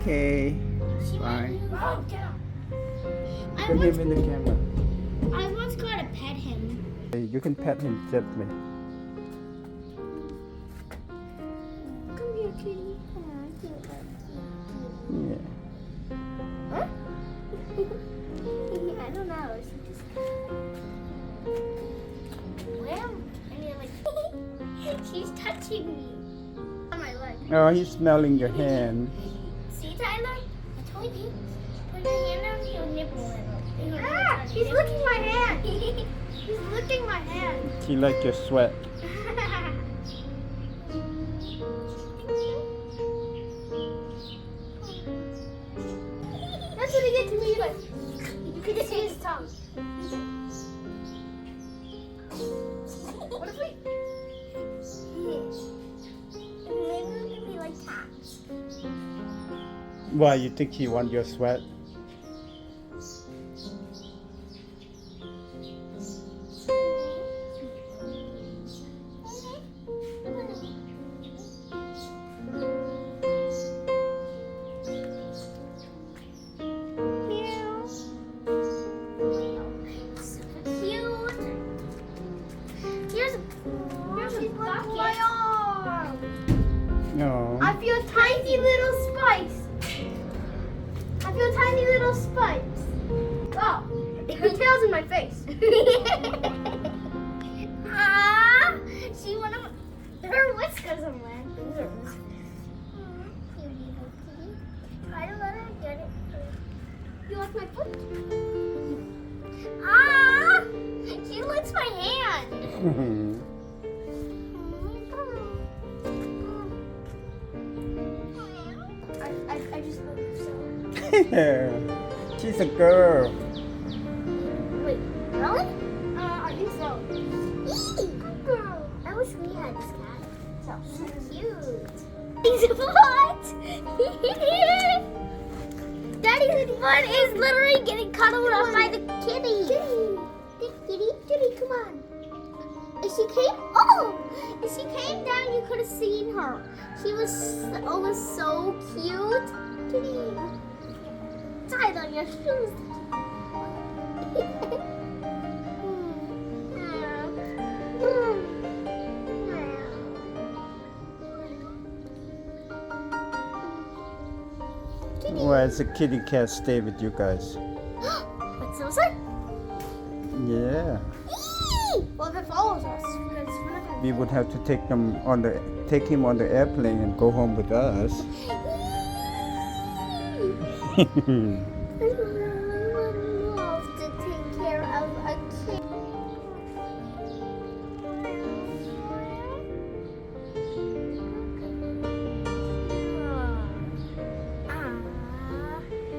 Okay. Bye. Oh, get up. Put him in the camera. I once got to pet him. Hey, you can pet him gently. Come here, kitty. Yeah. Huh? I don't know. She just. Well, and you're like, she's touching me on my leg. Oh, he's smelling your hand. See, Tyler? I told you. Put your hand on your nipple. Ah! He's licking my hand. He's licking my hand. He likes your sweat. That's what he did to me. Like, you could see his tongue. What if we? Maybe we could be like cats. Why, you think he wants your sweat? No. I feel tiny little spikes. I feel tiny little spikes. Oh, her tail's in my face. Ah, she went up. Her whiskers are wet. Try to let her get it. You like my foot? Ah, she licks my hand. I just moved so. She's a girl. Wait, really? I think so. Good girl. I wish we had this cat. So cute. He's what? Daddy's foot is literally getting cuddled up by the kitty. Kitty, come on. If she came, if she came down, you could have seen her. She was so cute. Kitty, tied on your shoes. Why does a kitty cat stay with you guys? Wait, seriously? Yeah. Well, if it follows us, because we're not gonna. We would have to take him on the airplane and go home with us. I really would love to take care of a kid.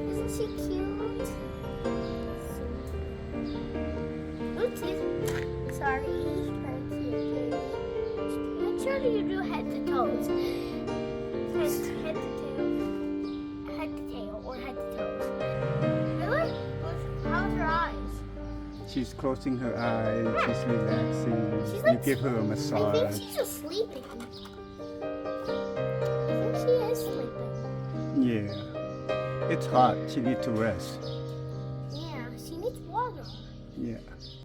Isn't she cute? Oopsies. Sorry. Make sure you do head to toes. Head to tail. Head to tail or head to toes. Really? How's her eyes? She's closing her eyes. She's relaxing. She's You like- give her a I think massage. she's just sleeping. I think she is sleeping. Yeah. It's hot. She needs to rest.